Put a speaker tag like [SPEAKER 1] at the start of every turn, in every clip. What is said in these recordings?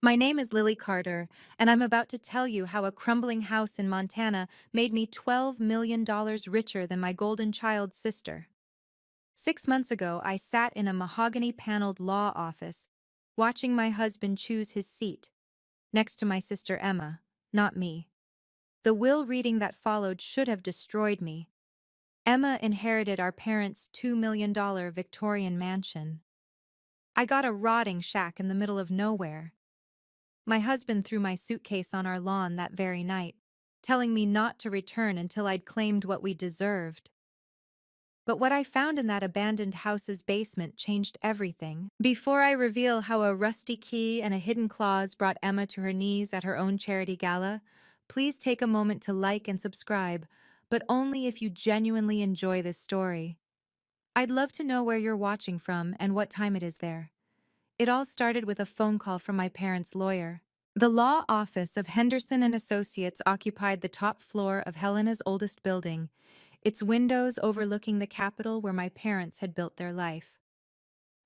[SPEAKER 1] My name is Lily Carter, and I'm about to tell you how a crumbling house in Montana made me $12 million richer than my golden child sister. 6 months ago, I sat in a mahogany paneled law office, watching my husband choose his seat, next to my sister Emma, not me. The will reading that followed should have destroyed me. Emma inherited our parents' $2 million Victorian mansion. I got a rotting shack in the middle of nowhere. My husband threw my suitcase on our lawn that very night, telling me not to return until I'd claimed what we deserved. But what I found in that abandoned house's basement changed everything. Before I reveal how a rusty key and a hidden clause brought Emma to her knees at her own charity gala, please take a moment to like and subscribe, but only if you genuinely enjoy this story. I'd love to know where you're watching from and what time it is there. It all started with a phone call from my parents' lawyer. The law office of Henderson and Associates occupied the top floor of Helena's oldest building, its windows overlooking the Capitol where my parents had built their life.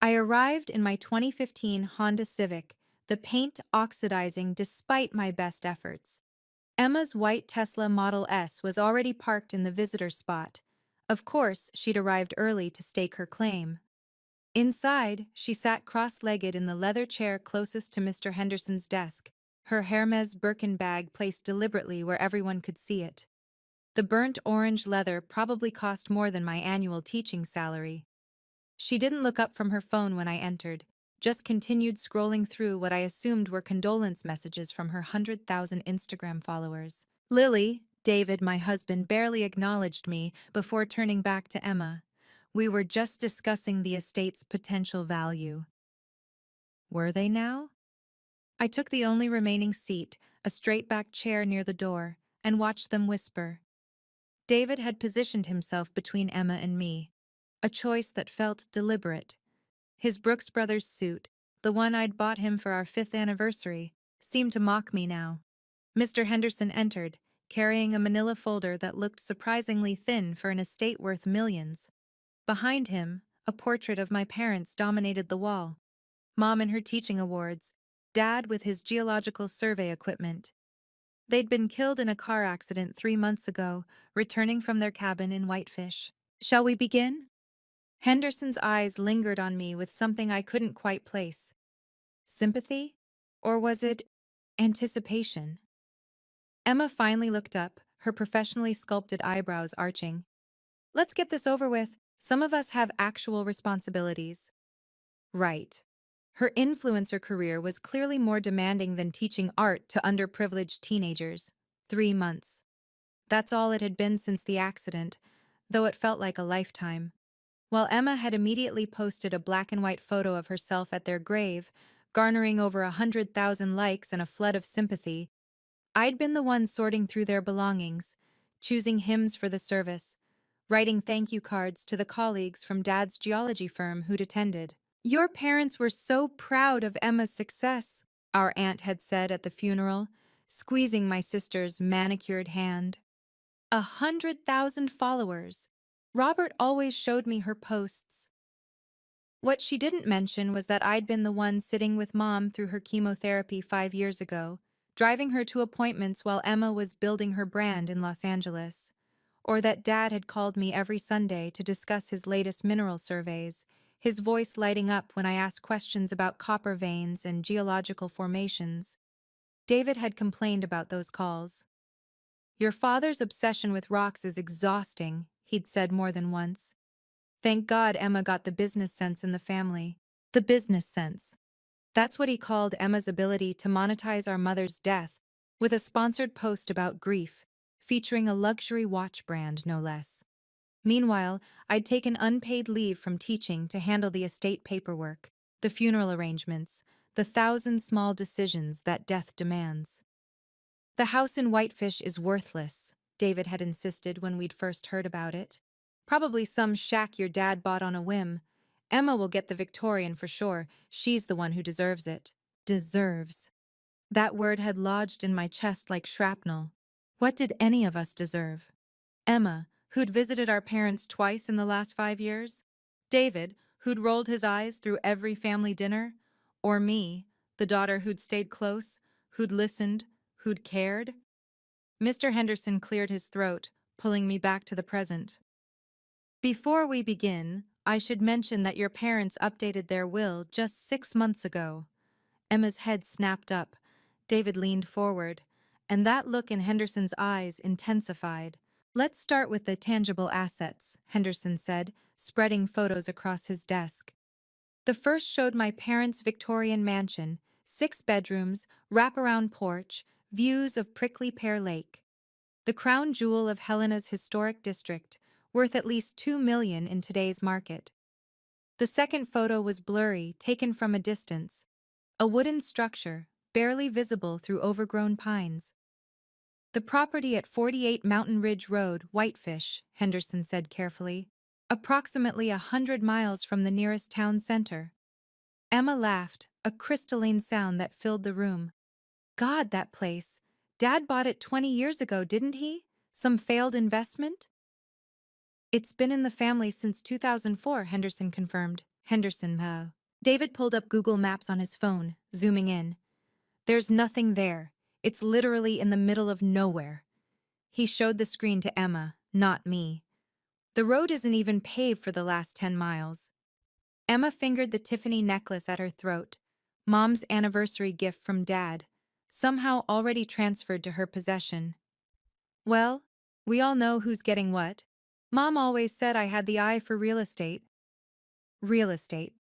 [SPEAKER 1] I arrived in my 2015 Honda Civic, the paint oxidizing despite my best efforts. Emma's white Tesla Model S was already parked in the visitor spot. Of course, she'd arrived early to stake her claim. Inside, she sat cross-legged in the leather chair closest to Mr. Henderson's desk, her Hermes Birkin bag placed deliberately where everyone could see it. The burnt orange leather probably cost more than my annual teaching salary. She didn't look up from her phone when I entered, just continued scrolling through what I assumed were condolence messages from her 100,000 Instagram followers. Lily, David, my husband, barely acknowledged me before turning back to Emma. We were just discussing the estate's potential value. Were they now? I took the only remaining seat, a straight-back chair near the door, and watched them whisper. David had positioned himself between Emma and me, a choice that felt deliberate. His Brooks Brothers suit, the one I'd bought him for our 5th anniversary, seemed to mock me now. Mr. Henderson entered, carrying a manila folder that looked surprisingly thin for an estate worth millions. Behind him, a portrait of my parents dominated the wall. Mom in her teaching awards, Dad with his geological survey equipment. They'd been killed in a car accident 3 months ago, returning from their cabin in Whitefish. Shall we begin? Henderson's eyes lingered on me with something I couldn't quite place. Sympathy? Or was it anticipation? Emma finally looked up, her professionally sculpted eyebrows arching. Let's get this over with. Some of us have actual responsibilities. Right. Her influencer career was clearly more demanding than teaching art to underprivileged teenagers. 3 months. That's all it had been since the accident, though it felt like a lifetime. While Emma had immediately posted a black and white photo of herself at their grave, garnering over 100,000 likes and a flood of sympathy, I'd been the one sorting through their belongings, choosing hymns for the service, writing thank you cards to the colleagues from Dad's geology firm who'd attended. Your parents were so proud of Emma's success, our aunt had said at the funeral, squeezing my sister's manicured hand. 100,000 followers. Robert always showed me her posts. What she didn't mention was that I'd been the one sitting with Mom through her chemotherapy 5 years ago, driving her to appointments while Emma was building her brand in Los Angeles. Or that Dad had called me every Sunday to discuss his latest mineral surveys, his voice lighting up when I asked questions about copper veins and geological formations. David had complained about those calls. Your father's obsession with rocks is exhausting, he'd said more than once. Thank God Emma got the business sense in the family. The business sense. That's what he called Emma's ability to monetize our mother's death, with a sponsored post about grief, featuring a luxury watch brand, no less. Meanwhile, I'd taken unpaid leave from teaching to handle the estate paperwork, the funeral arrangements, the 1,000 small decisions that death demands. The house in Whitefish is worthless, David had insisted when we'd first heard about it. Probably some shack your dad bought on a whim. Emma will get the Victorian for sure. She's the one who deserves it. Deserves. That word had lodged in my chest like shrapnel. What did any of us deserve? Emma, who'd visited our parents twice in the last 5 years? David, who'd rolled his eyes through every family dinner? Or me, The daughter who'd stayed close, who'd listened, who'd cared? Mr. Henderson cleared his throat, pulling me back to the present. Before we begin, I should mention that your parents updated their will just 6 months ago. Emma's head snapped up. David leaned forward, and that look in Henderson's eyes intensified. Let's start with the tangible assets, Henderson said, spreading photos across his desk. The first showed my parents' Victorian mansion, 6 bedrooms, wraparound porch, views of Prickly Pear Lake. The crown jewel of Helena's historic district, worth at least $2 million in today's market. The second photo was blurry, taken from a distance. A wooden structure, barely visible through overgrown pines. The property at 48 Mountain Ridge Road, Whitefish, Henderson said carefully, approximately 100 miles from the nearest town center. Emma laughed, a crystalline sound that filled the room. God, that place. Dad bought it 20 years ago, didn't he? Some failed investment? It's been in the family since 2004, Henderson confirmed. David pulled up Google Maps on his phone, zooming in. There's nothing there. It's literally in the middle of nowhere. He showed the screen to Emma, not me. The road isn't even paved for the last 10 miles. Emma fingered the Tiffany necklace at her throat, Mom's anniversary gift from Dad, somehow already transferred to her possession. Well, we all know who's getting what. Mom always said I had the eye for real estate. Real estate.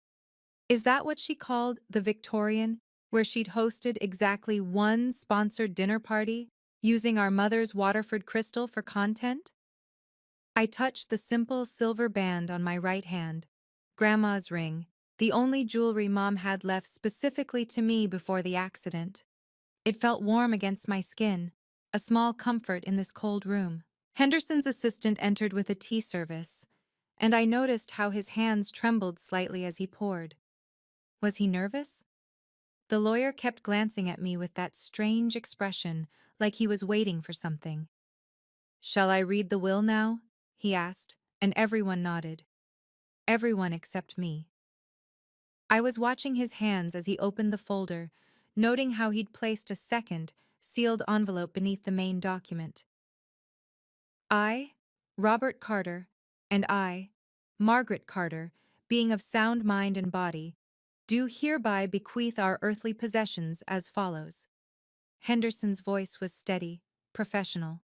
[SPEAKER 1] Is that what she called the Victorian, where she'd hosted exactly one sponsored dinner party, using our mother's Waterford crystal for content? I touched the simple silver band on my right hand, Grandma's ring, the only jewelry Mom had left specifically to me before the accident. It felt warm against my skin, a small comfort in this cold room. Henderson's assistant entered with a tea service, and I noticed how his hands trembled slightly as he poured. Was he nervous? The lawyer kept glancing at me with that strange expression, like he was waiting for something. Shall I read the will now? He asked, and everyone nodded. Everyone except me. I was watching his hands as he opened the folder, noting how he'd placed a second, sealed envelope beneath the main document. I, Robert Carter, and I, Margaret Carter, being of sound mind and body, do hereby bequeath our earthly possessions as follows. Henderson's voice was steady, professional.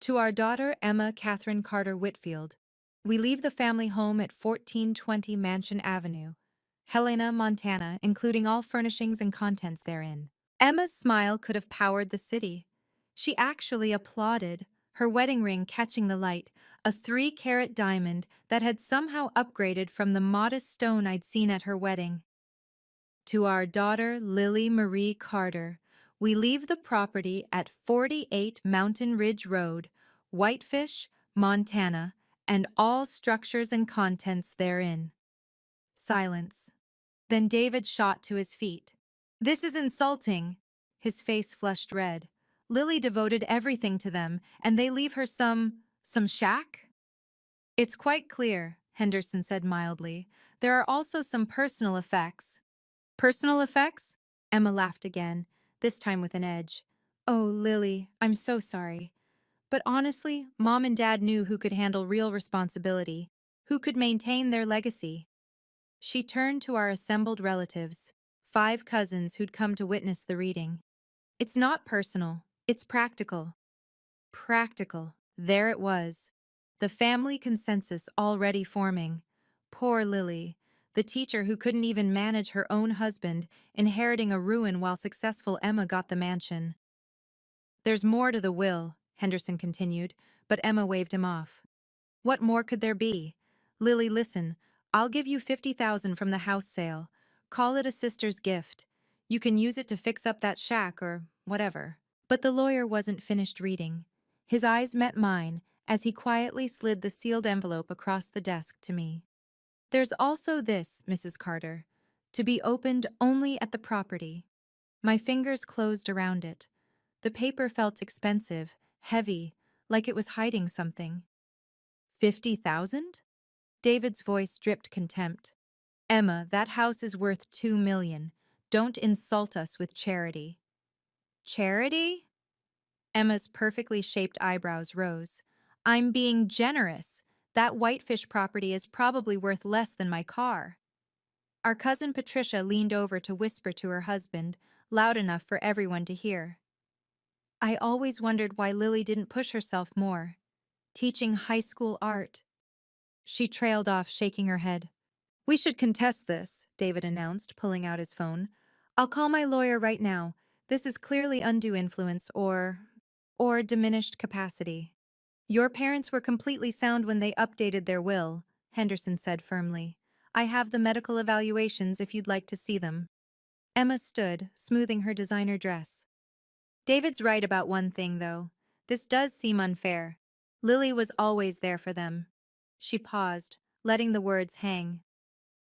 [SPEAKER 1] To our daughter Emma Catherine Carter Whitfield, we leave the family home at 1420 Mansion Avenue, Helena, Montana, including all furnishings and contents therein. Emma's smile could have powered the city. She actually applauded, her wedding ring catching the light, a 3-carat diamond that had somehow upgraded from the modest stone I'd seen at her wedding. To our daughter Lily Marie Carter, we leave the property at 48 Mountain Ridge Road, Whitefish, Montana, and all structures and contents therein. Silence. Then David shot to his feet. This is insulting. His face flushed red. Lily devoted everything to them, and they leave her some shack? It's quite clear, Henderson said mildly. There are also some personal effects. Personal effects? Emma laughed again, this time with an edge. Oh, Lily, I'm so sorry. But honestly, Mom and Dad knew who could handle real responsibility, who could maintain their legacy. She turned to our assembled relatives, 5 cousins who'd come to witness the reading. It's not personal, it's practical. Practical. There it was. The family consensus already forming. Poor Lily, the teacher who couldn't even manage her own husband, inheriting a ruin while successful Emma got the mansion. There's more to the will, Henderson continued, but Emma waved him off. What more could there be? Lily, listen, I'll give you $50,000 from the house sale. Call it a sister's gift. You can use it to fix up that shack or whatever. But the lawyer wasn't finished reading. His eyes met mine as he quietly slid the sealed envelope across the desk to me. There's also this, Mrs. Carter, to be opened only at the property. My fingers closed around it. The paper felt expensive, heavy, like it was hiding something. 50,000? David's voice dripped contempt. Emma, that house is worth $2 million. Don't insult us with charity. Charity? Emma's perfectly shaped eyebrows rose. I'm being generous. That whitefish property is probably worth less than my car. Our cousin Patricia leaned over to whisper to her husband, loud enough for everyone to hear. I always wondered why Lily didn't push herself more. Teaching high school art. She trailed off, shaking her head. We should contest this, David announced, pulling out his phone. I'll call my lawyer right now. This is clearly undue influence or diminished capacity. Your parents were completely sound when they updated their will, Henderson said firmly. I have the medical evaluations if you'd like to see them. Emma stood, smoothing her designer dress. David's right about one thing, though. This does seem unfair. Lily was always there for them. She paused, letting the words hang.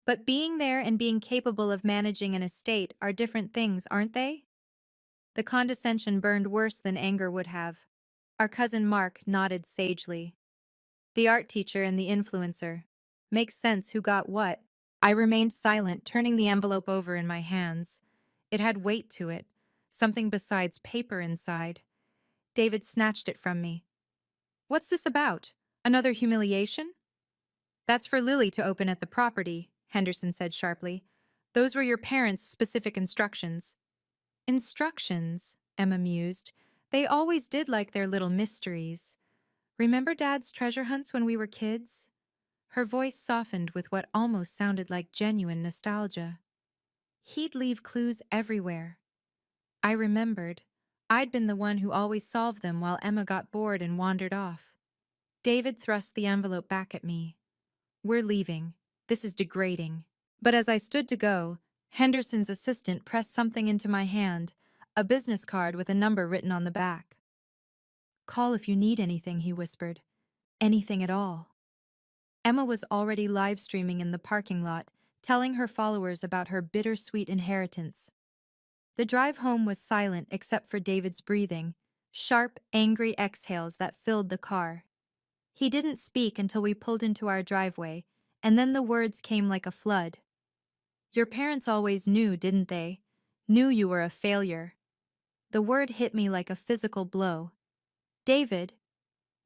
[SPEAKER 1] But being there and being capable of managing an estate are different things, aren't they? The condescension burned worse than anger would have. Our cousin Mark nodded sagely. The art teacher and the influencer. Makes sense who got what. I remained silent, turning the envelope over in my hands. It had weight to it, something besides paper inside. David snatched it from me. What's this about? Another humiliation? That's for Lily to open at the property, Henderson said sharply. Those were your parents' specific instructions. Instructions, Emma mused. They always did like their little mysteries. Remember Dad's treasure hunts when we were kids? Her voice softened with what almost sounded like genuine nostalgia. He'd leave clues everywhere. I remembered. I'd been the one who always solved them while Emma got bored and wandered off. David thrust the envelope back at me. We're leaving. This is degrading. But as I stood to go, Henderson's assistant pressed something into my hand, a business card with a number written on the back. Call if you need anything, he whispered. Anything at all. Emma was already live streaming in the parking lot, telling her followers about her bittersweet inheritance. The drive home was silent except for David's breathing, sharp, angry exhales that filled the car. He didn't speak until we pulled into our driveway, and then the words came like a flood. Your parents always knew, didn't they? Knew you were a failure. The word hit me like a physical blow. David?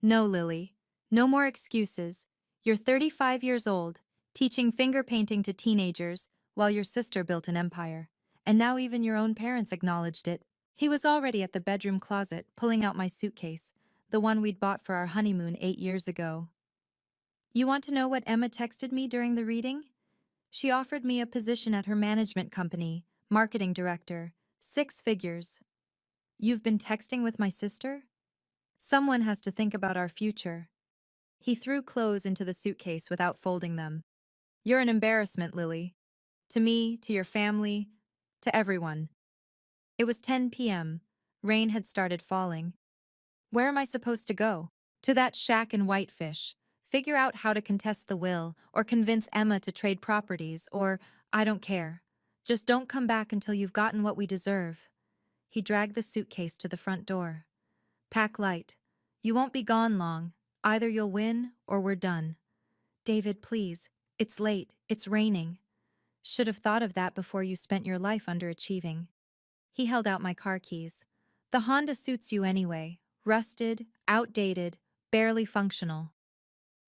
[SPEAKER 1] No, Lily. No more excuses. You're 35 years old, teaching finger painting to teenagers, while your sister built an empire. And now even your own parents acknowledged it. He was already at the bedroom closet, pulling out my suitcase, the one we'd bought for our honeymoon 8 years ago. You want to know what Emma texted me during the reading? She offered me a position at her management company, marketing director, 6 figures. You've been texting with my sister? Someone has to think about our future. He threw clothes into the suitcase without folding them. You're an embarrassment, Lily. To me, to your family, to everyone. It was 10 p.m. Rain had started falling. Where am I supposed to go? To that shack in Whitefish. Figure out how to contest the will, or convince Emma to trade properties, or I don't care. Just don't come back until you've gotten what we deserve. He dragged the suitcase to the front door. Pack light. You won't be gone long. Either you'll win, or we're done. David, please. It's late. It's raining. Should have thought of that before you spent your life underachieving. He held out my car keys. The Honda suits you anyway. Rusted, outdated, barely functional.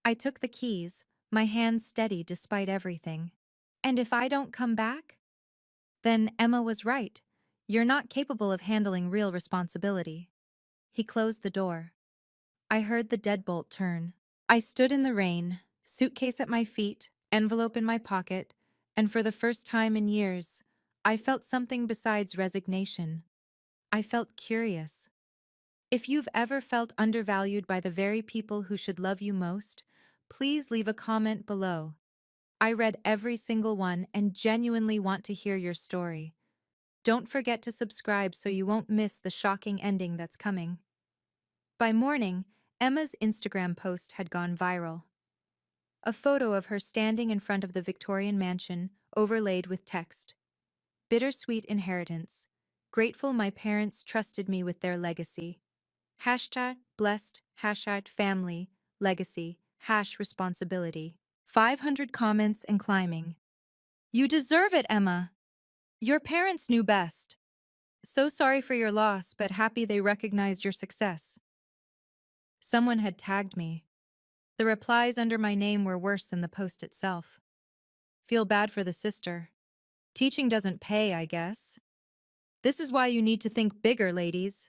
[SPEAKER 1] I took the keys, my hands steady despite everything. And if I don't come back? Then Emma was right. You're not capable of handling real responsibility. He closed the door. I heard the deadbolt turn. I stood in the rain, suitcase at my feet, envelope in my pocket, and for the first time in years, I felt something besides resignation. I felt curious. If you've ever felt undervalued by the very people who should love you most, please leave a comment below. I read every single one and genuinely want to hear your story. Don't forget to subscribe so you won't miss the shocking ending that's coming. By morning, Emma's Instagram post had gone viral. A photo of her standing in front of the Victorian mansion, overlaid with text. Bittersweet inheritance. Grateful my parents trusted me with their legacy. Hashtag blessed, hashtag family, legacy, hash responsibility. 500 comments and climbing. You deserve it, Emma. Your parents knew best. So sorry for your loss, but happy they recognized your success. Someone had tagged me. The replies under my name were worse than the post itself. Feel bad for the sister. Teaching doesn't pay, I guess. This is why you need to think bigger, ladies.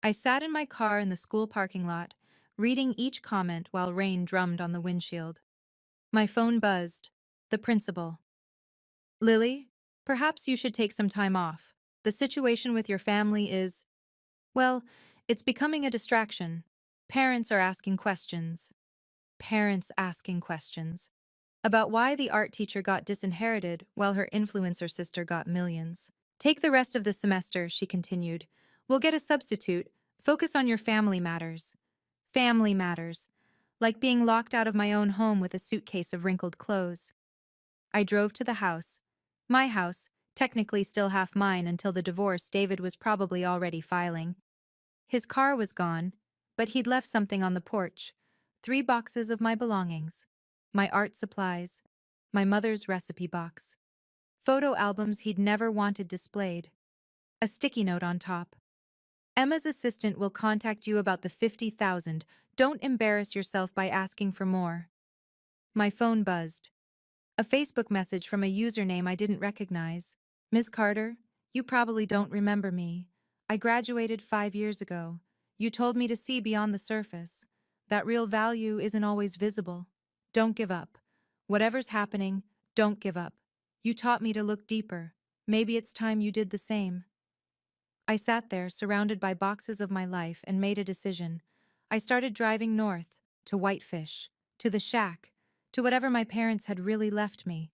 [SPEAKER 1] I sat in my car in the school parking lot, reading each comment while rain drummed on the windshield. My phone buzzed. The principal. Lily, perhaps you should take some time off. The situation with your family is, well, it's becoming a distraction. Parents are asking questions. Parents asking questions. About why the art teacher got disinherited while her influencer sister got millions. Take the rest of the semester, she continued. We'll get a substitute. Focus on your family matters. Family matters. Like being locked out of my own home with a suitcase of wrinkled clothes. I drove to the house. My house, technically still half mine until the divorce David was probably already filing. His car was gone, but he'd left something on the porch. 3 boxes of my belongings. My art supplies. My mother's recipe box. Photo albums he'd never wanted displayed. A sticky note on top. Emma's assistant will contact you about the 50,000. Don't embarrass yourself by asking for more. My phone buzzed. A Facebook message from a username I didn't recognize. Ms. Carter, you probably don't remember me. I graduated 5 years ago. You told me to see beyond the surface. That real value isn't always visible. Don't give up. Whatever's happening, don't give up. You taught me to look deeper. Maybe it's time you did the same. I sat there, surrounded by boxes of my life, and made a decision. I started driving north, to Whitefish, to the shack, to whatever my parents had really left me.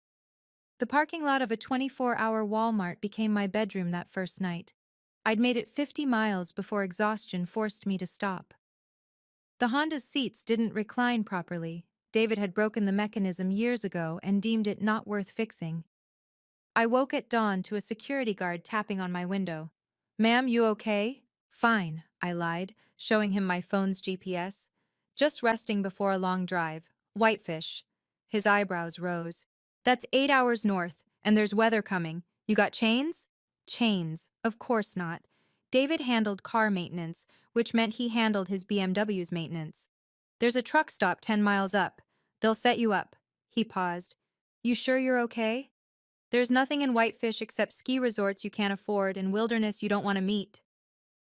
[SPEAKER 1] The parking lot of a 24-hour Walmart became my bedroom that first night. I'd made it 50 miles before exhaustion forced me to stop. The Honda's seats didn't recline properly. David had broken the mechanism years ago and deemed it not worth fixing. I woke at dawn to a security guard tapping on my window. Ma'am, you okay? Fine, I lied, showing him my phone's GPS. Just resting before a long drive. Whitefish. His eyebrows rose. That's 8 hours north, and there's weather coming. You got chains? Chains. Of course not. David handled car maintenance, which meant he handled his BMW's maintenance. There's a truck stop 10 miles up. They'll set you up. He paused. You sure you're okay? There's nothing in Whitefish except ski resorts you can't afford and wilderness you don't want to meet.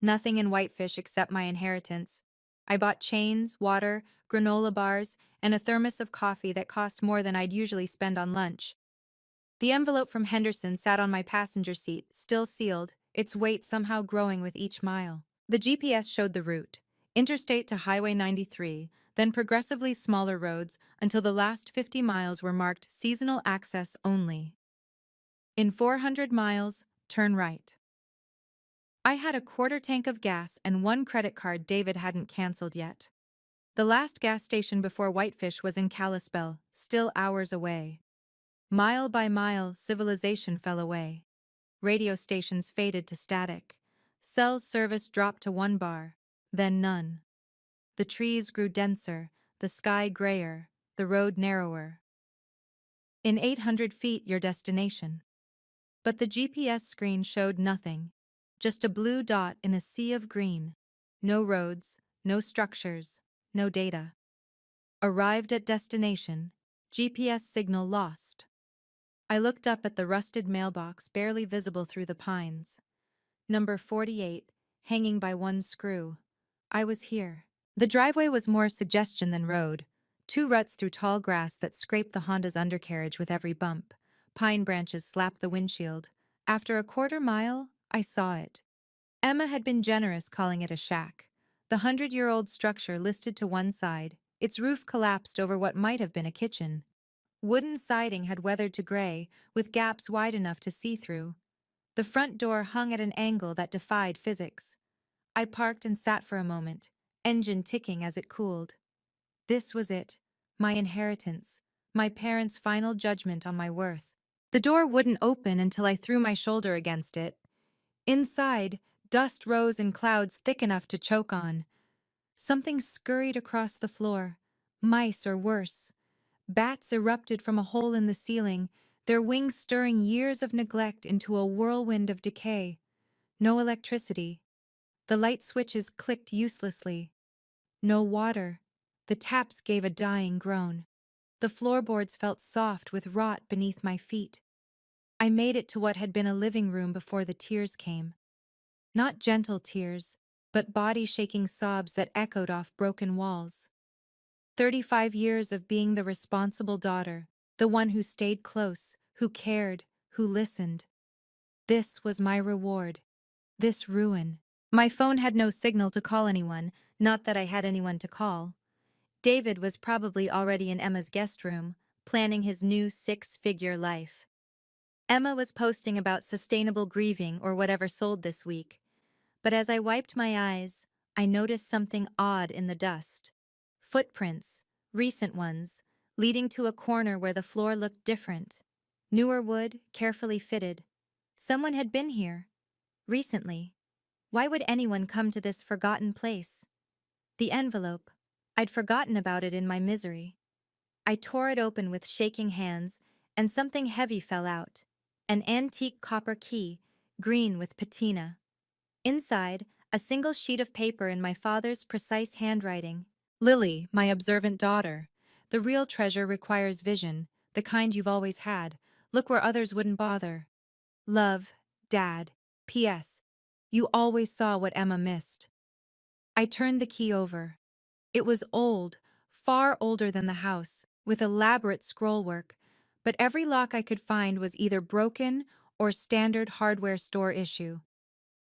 [SPEAKER 1] Nothing in Whitefish except my inheritance. I bought chains, water, granola bars, and a thermos of coffee that cost more than I'd usually spend on lunch. The envelope from Henderson sat on my passenger seat, still sealed, its weight somehow growing with each mile. The GPS showed the route. Interstate to Highway 93, then progressively smaller roads until the last 50 miles were marked seasonal access only. In 400 miles, turn right. I had a quarter tank of gas and 1 credit card David hadn't canceled yet. The last gas station before Whitefish was in Kalispell, still hours away. Mile by mile, civilization fell away. Radio stations faded to static. Cell service dropped to 1 bar, then none. The trees grew denser, the sky grayer, the road narrower. In 800 feet, your destination. But the GPS screen showed nothing, just a blue dot in a sea of green. No roads, no structures, no data. Arrived at destination, GPS signal lost. I looked up at the rusted mailbox barely visible through the pines. Number 48, hanging by 1 screw. I was here. The driveway was more suggestion than road. 2 ruts through tall grass that scraped the Honda's undercarriage with every bump. Pine branches slapped the windshield. After a quarter mile, I saw it. Emma had been generous calling it a shack. The 100-year-old structure listed to one side, its roof collapsed over what might have been a kitchen. Wooden siding had weathered to gray, with gaps wide enough to see through. The front door hung at an angle that defied physics. I parked and sat for a moment, engine ticking as it cooled. This was it, my inheritance, my parents' final judgment on my worth. The door wouldn't open until I threw my shoulder against it. Inside, dust rose in clouds thick enough to choke on. Something scurried across the floor, mice or worse. Bats erupted from a hole in the ceiling, their wings stirring years of neglect into a whirlwind of decay. No electricity. The light switches clicked uselessly. No water. The taps gave a dying groan. The floorboards felt soft with rot beneath my feet. I made it to what had been a living room before the tears came. Not gentle tears, but body-shaking sobs that echoed off broken walls. 35 years of being the responsible daughter, the one who stayed close, who cared, who listened. This was my reward. This ruin. My phone had no signal to call anyone, not that I had anyone to call. David was probably already in Emma's guest room, planning his new six-figure life. Emma was posting about sustainable grieving or whatever sold this week. But as I wiped my eyes, I noticed something odd in the dust. Footprints, recent ones, leading to a corner where the floor looked different. Newer wood, carefully fitted. Someone had been here. Recently. Why would anyone come to this forgotten place? The envelope. I'd forgotten about it in my misery. I tore it open with shaking hands, and something heavy fell out. An antique copper key, green with patina. Inside, a single sheet of paper in my father's precise handwriting. Lily, my observant daughter. The real treasure requires vision, the kind you've always had. Look where others wouldn't bother. Love, Dad. P.S. You always saw what Emma missed. I turned the key over. It was old, far older than the house, with elaborate scrollwork, but every lock I could find was either broken or standard hardware store issue.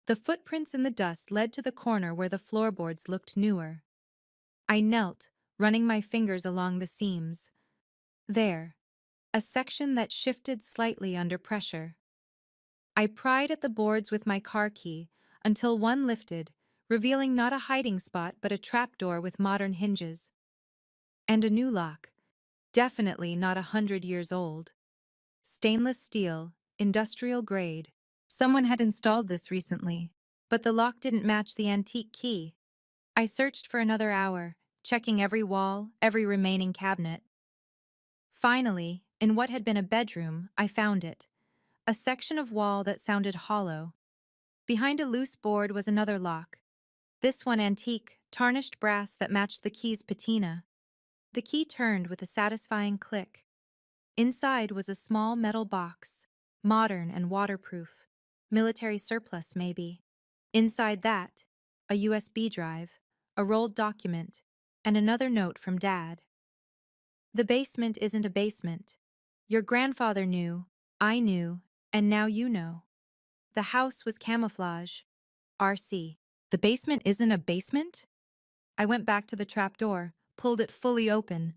[SPEAKER 1] The footprints in the dust led to the corner where the floorboards looked newer. I knelt, running my fingers along the seams. There, a section that shifted slightly under pressure. I pried at the boards with my car key until one lifted, revealing not a hiding spot but a trapdoor with modern hinges. And a new lock, definitely not 100 years old. Stainless steel, industrial grade. Someone had installed this recently, but the lock didn't match the antique key. I searched for another hour, checking every wall, every remaining cabinet. Finally, in what had been a bedroom, I found it. A section of wall that sounded hollow. Behind a loose board was another lock. This one antique, tarnished brass that matched the key's patina. The key turned with a satisfying click. Inside was a small metal box, modern and waterproof. Military surplus, maybe. Inside that, a USB drive, a rolled document, and another note from Dad. The basement isn't a basement. Your grandfather knew, I knew, and now you know. The house was camouflage. RC. The basement isn't a basement? I went back to the trapdoor, pulled it fully open.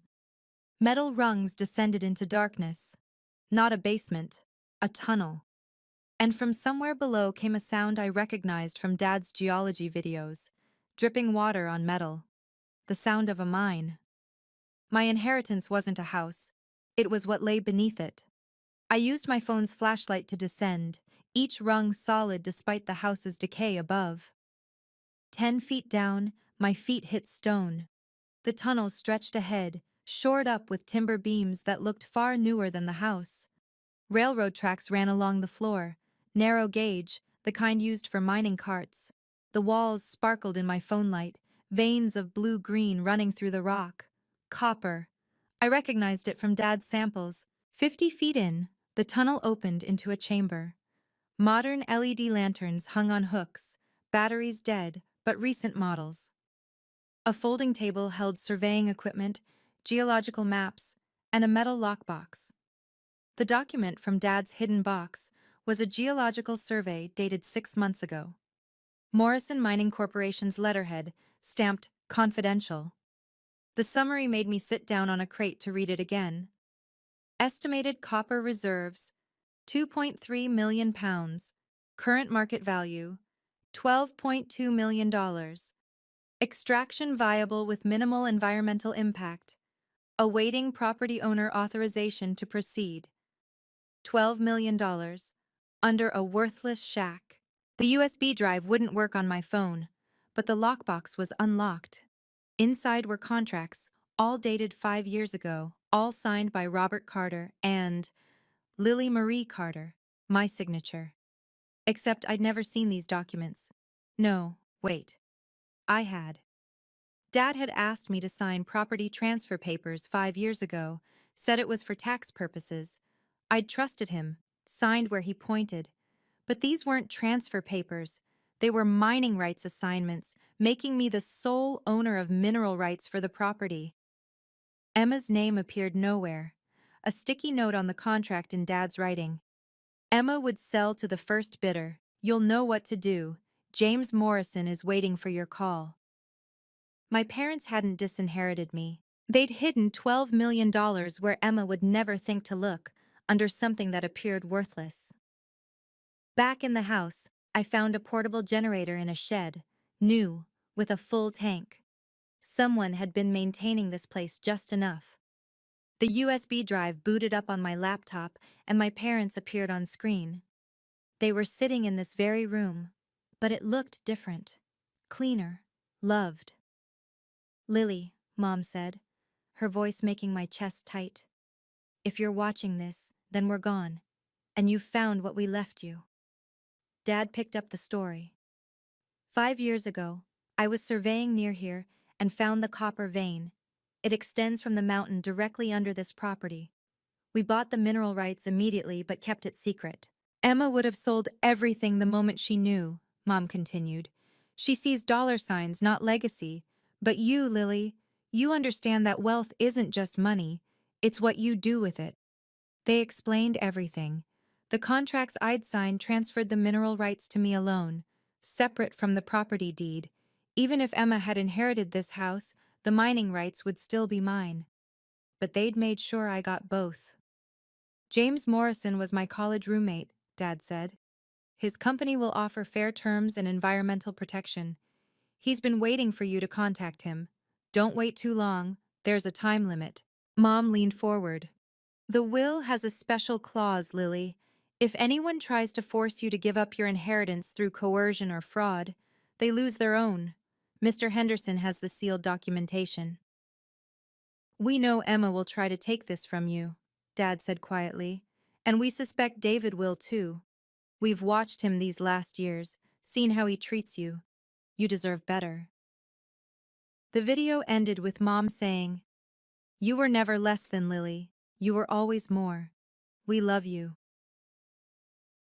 [SPEAKER 1] Metal rungs descended into darkness. Not a basement, a tunnel. And from somewhere below came a sound I recognized from Dad's geology videos, dripping water on metal. The sound of a mine. My inheritance wasn't a house. It was what lay beneath it. I used my phone's flashlight to descend, each rung solid despite the house's decay above. 10 feet down, my feet hit stone. The tunnel stretched ahead, shored up with timber beams that looked far newer than the house. Railroad tracks ran along the floor, narrow gauge, the kind used for mining carts. The walls sparkled in my phone light, veins of blue-green running through the rock. Copper. I recognized it from Dad's samples. 50 feet in, the tunnel opened into a chamber. Modern LED lanterns hung on hooks, batteries dead, but recent models. A folding table held surveying equipment, geological maps, and a metal lockbox. The document from Dad's hidden box was a geological survey dated 6 months ago. Morrison Mining Corporation's letterhead, stamped confidential. The summary made me sit down on a crate to read it again. Estimated copper reserves, 2.3 million pounds. Current market value, $12.2 million. Extraction viable with minimal environmental impact. Awaiting property owner authorization to proceed. $12 million. Under a worthless shack. The USB drive wouldn't work on my phone, but the lockbox was unlocked. Inside were contracts, all dated 5 years ago, all signed by Robert Carter and Lily Marie Carter. My signature. Except I'd never seen these documents. No, wait. I had. Dad had asked me to sign property transfer papers 5 years ago, said it was for tax purposes. I'd trusted him, signed where he pointed. But these weren't transfer papers. They were mining rights assignments, making me the sole owner of mineral rights for the property. Emma's name appeared nowhere. A sticky note on the contract in Dad's writing. Emma would sell to the first bidder. You'll know what to do. James Morrison is waiting for your call. My parents hadn't disinherited me. They'd hidden $12 million where Emma would never think to look, under something that appeared worthless. Back in the house, I found a portable generator in a shed, new, with a full tank. Someone had been maintaining this place just enough. The USB drive booted up on my laptop, and my parents appeared on screen. They were sitting in this very room, but it looked different. Cleaner. Loved. Lily, Mom said, her voice making my chest tight. If you're watching this, then we're gone, and you've found what we left you. Dad picked up the story. 5 years ago, I was surveying near here and found the copper vein. It extends from the mountain directly under this property. We bought the mineral rights immediately but kept it secret. Emma would have sold everything the moment she knew, Mom continued. She sees dollar signs, not legacy. But you, Lily, you understand that wealth isn't just money, it's what you do with it. They explained everything. The contracts I'd signed transferred the mineral rights to me alone, separate from the property deed. Even if Emma had inherited this house, the mining rights would still be mine. But they'd made sure I got both. James Morrison was my college roommate, Dad said. His company will offer fair terms and environmental protection. He's been waiting for you to contact him. Don't wait too long, there's a time limit. Mom leaned forward. The will has a special clause, Lily. If anyone tries to force you to give up your inheritance through coercion or fraud, they lose their own. Mr. Henderson has the sealed documentation. We know Emma will try to take this from you, Dad said quietly, and we suspect David will too. We've watched him these last years, seen how he treats you. You deserve better. The video ended with Mom saying, You were never less than Lily. You were always more. We love you.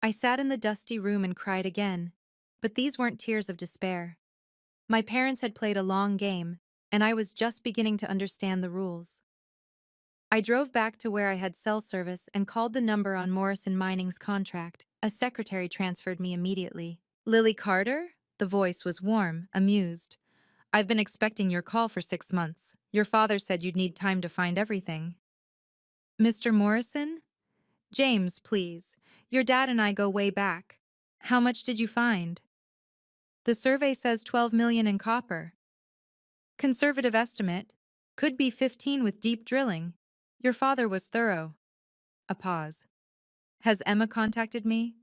[SPEAKER 1] I sat in the dusty room and cried again, but these weren't tears of despair. My parents had played a long game, and I was just beginning to understand the rules. I drove back to where I had cell service and called the number on Morrison Mining's contract. A secretary transferred me immediately. Lily Carter? The voice was warm, amused. I've been expecting your call for 6 months. Your father said you'd need time to find everything. Mr. Morrison? James, please. Your dad and I go way back. How much did you find? The survey says 12 million in copper. Conservative estimate. Could be 15 with deep drilling. Your father was thorough. A pause. Has Emma contacted me?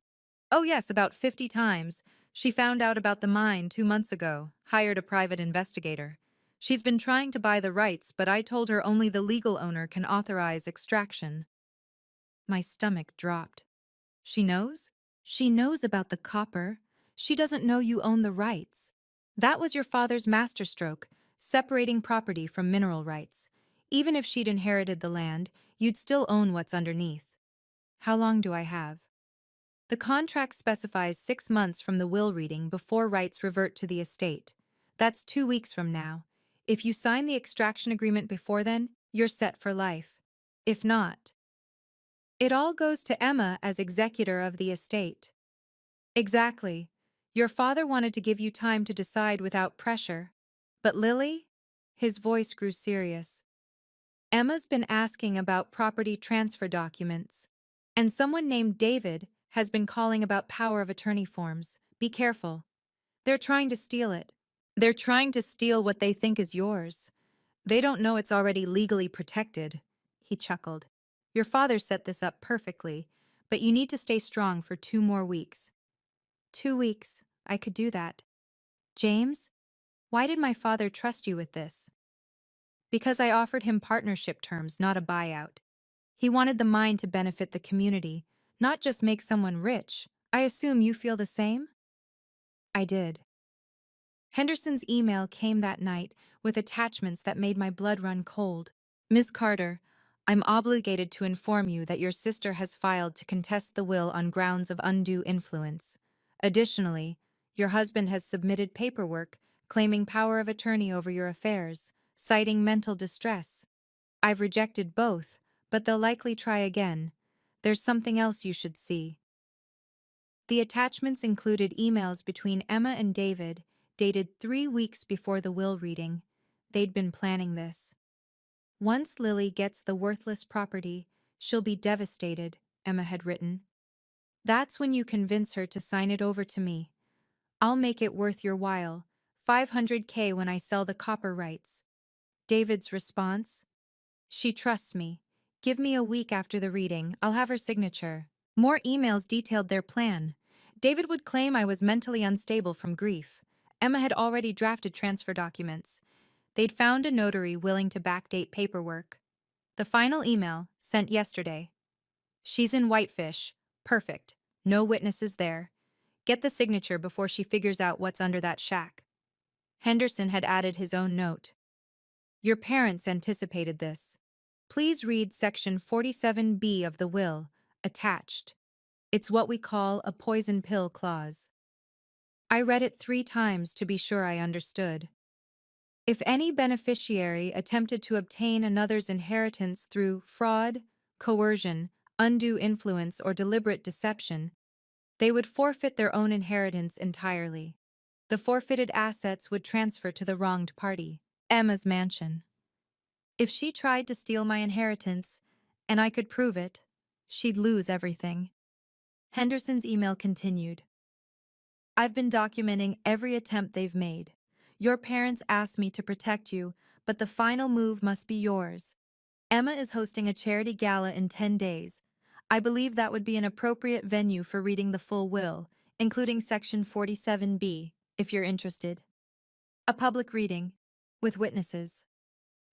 [SPEAKER 1] Oh yes, about 50 times. She found out about the mine 2 months ago, hired a private investigator. She's been trying to buy the rights, but I told her only the legal owner can authorize extraction. My stomach dropped. She knows? She knows about the copper. She doesn't know you own the rights. That was your father's masterstroke, separating property from mineral rights. Even if she'd inherited the land, you'd still own what's underneath. How long do I have? The contract specifies 6 months from the will reading before rights revert to the estate. That's 2 weeks from now. If you sign the extraction agreement before then, you're set for life. If not, it all goes to Emma as executor of the estate. Exactly. Your father wanted to give you time to decide without pressure. But Lily? His voice grew serious. Emma's been asking about property transfer documents. And someone named David has been calling about power of attorney forms. Be careful. They're trying to steal it. They're trying to steal what they think is yours. They don't know it's already legally protected. He chuckled. Your father set this up perfectly, but you need to stay strong for 2 more weeks. 2 weeks. I could do that. James, why did my father trust you with this? Because I offered him partnership terms, not a buyout. He wanted the mine to benefit the community, not just make someone rich. I assume you feel the same? I did. Henderson's email came that night with attachments that made my blood run cold. Ms. Carter, I'm obligated to inform you that your sister has filed to contest the will on grounds of undue influence. Additionally, your husband has submitted paperwork claiming power of attorney over your affairs, citing mental distress. I've rejected both, but they'll likely try again. There's something else you should see. The attachments included emails between Emma and David, dated 3 weeks before the will reading. They'd been planning this. Once Lily gets the worthless property, she'll be devastated, Emma had written. That's when you convince her to sign it over to me. I'll make it worth your while. 500K when I sell the copper rights. David's response? She trusts me. Give me a week after the reading, I'll have her signature. More emails detailed their plan. David would claim I was mentally unstable from grief. Emma had already drafted transfer documents. They'd found a notary willing to backdate paperwork. The final email, sent yesterday. She's in Whitefish. Perfect. No witnesses there. Get the signature before she figures out what's under that shack. Henderson had added his own note. Your parents anticipated this. Please read Section 47B of the will, attached. It's what we call a poison pill clause. I read it 3 times to be sure I understood. If any beneficiary attempted to obtain another's inheritance through fraud, coercion, undue influence, or deliberate deception, they would forfeit their own inheritance entirely. The forfeited assets would transfer to the wronged party, Emma's mansion. If she tried to steal my inheritance, and I could prove it, she'd lose everything. Henderson's email continued. I've been documenting every attempt they've made. Your parents asked me to protect you, but the final move must be yours. Emma is hosting a charity gala in 10 days. I believe that would be an appropriate venue for reading the full will, including Section 47B, if you're interested. A public reading, with witnesses.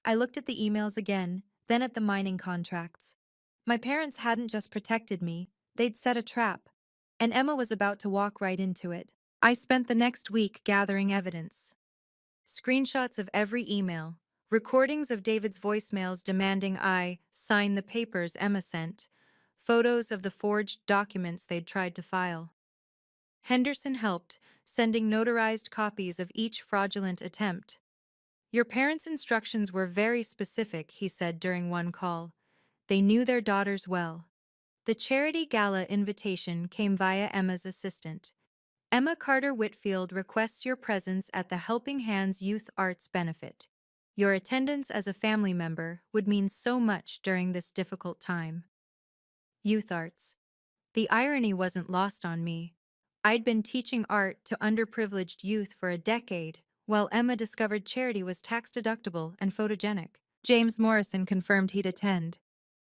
[SPEAKER 1] I looked at the emails again, then at the mining contracts. My parents hadn't just protected me, they'd set a trap, and Emma was about to walk right into it. I spent the next week gathering evidence. Screenshots of every email, recordings of David's voicemails demanding I sign the papers Emma sent, photos of the forged documents they'd tried to file. Henderson helped, sending notarized copies of each fraudulent attempt. Your parents' instructions were very specific, he said during one call. They knew their daughters well. The charity gala invitation came via Emma's assistant. Emma Carter Whitfield requests your presence at the Helping Hands Youth Arts Benefit. Your attendance as a family member would mean so much during this difficult time. Youth Arts. The irony wasn't lost on me. I'd been teaching art to underprivileged youth for a decade, while Emma discovered charity was tax-deductible and photogenic. James Morrison confirmed he'd attend.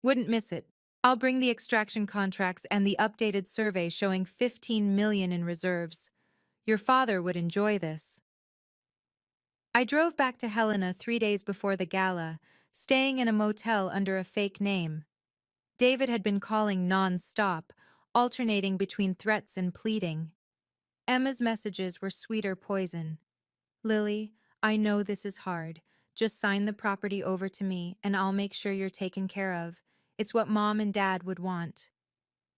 [SPEAKER 1] Wouldn't miss it. I'll bring the extraction contracts and the updated survey showing 15 million in reserves. Your father would enjoy this. I drove back to Helena 3 days before the gala, staying in a motel under a fake name. David had been calling non-stop, alternating between threats and pleading. Emma's messages were sweeter poison. Lily, I know this is hard. Just sign the property over to me and I'll make sure you're taken care of. It's what Mom and Dad would want.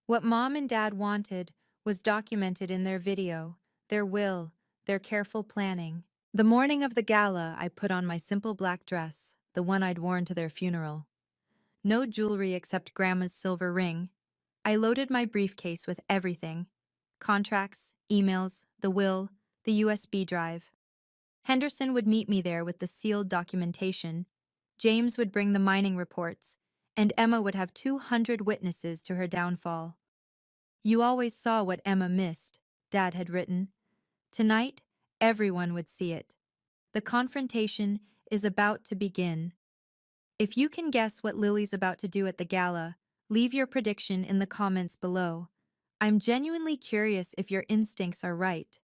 [SPEAKER 1] What Mom and Dad wanted was documented in their video, their will, their careful planning. The morning of the gala, I put on my simple black dress, the one I'd worn to their funeral. No jewelry except Grandma's silver ring. I loaded my briefcase with everything. Contracts, emails, the will, the USB drive. Henderson would meet me there with the sealed documentation. James would bring the mining reports, and Emma would have 200 witnesses to her downfall. You always saw what Emma missed, Dad had written. Tonight, everyone would see it. The confrontation is about to begin. If you can guess what Lily's about to do at the gala, leave your prediction in the comments below. I'm genuinely curious if your instincts are right.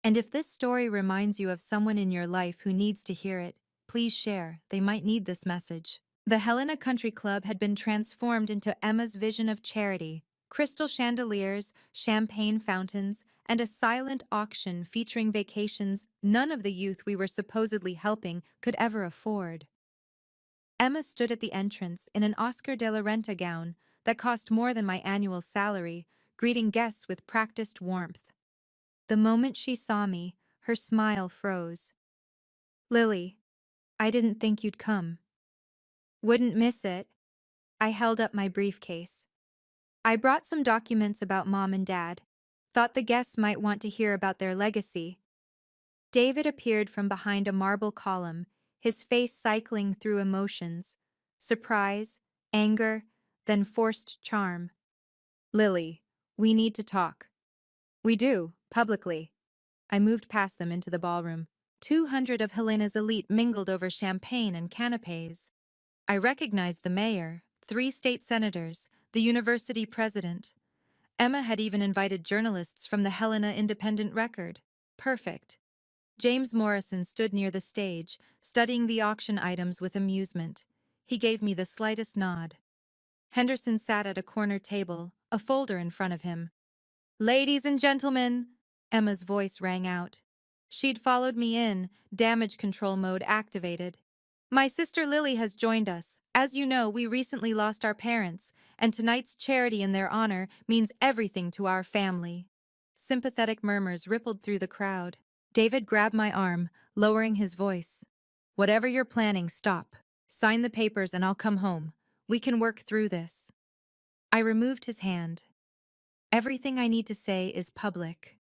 [SPEAKER 1] And if this story reminds you of someone in your life who needs to hear it, please share. They might need this message. The Helena Country Club had been transformed into Emma's vision of charity: crystal chandeliers, champagne fountains, and a silent auction featuring vacations none of the youth we were supposedly helping could ever afford. Emma stood at the entrance in an Oscar de la Renta gown that cost more than my annual salary, greeting guests with practiced warmth. The moment she saw me, her smile froze. "Lily, I didn't think you'd come." "Wouldn't miss it." I held up my briefcase. "I brought some documents about Mom and Dad. Thought the guests might want to hear about their legacy." David appeared from behind a marble column, his face cycling through emotions: surprise, anger, then forced charm. "Lily, we need to talk." "We do, publicly." I moved past them into the ballroom. 200 of Helena's elite mingled over champagne and canapes. I recognized the mayor, 3 state senators, the university president. Emma had even invited journalists from the Helena Independent Record. Perfect. James Morrison stood near the stage, studying the auction items with amusement. He gave me the slightest nod. Henderson sat at a corner table, a folder in front of him. "Ladies and gentlemen," Emma's voice rang out. She'd followed me in, damage control mode activated. "My sister Lily has joined us. As you know, we recently lost our parents, and tonight's charity in their honor means everything to our family." Sympathetic murmurs rippled through the crowd. David grabbed my arm, lowering his voice. "Whatever you're planning, stop. Sign the papers and I'll come home. We can work through this." I removed his hand. "Everything I need to say is public."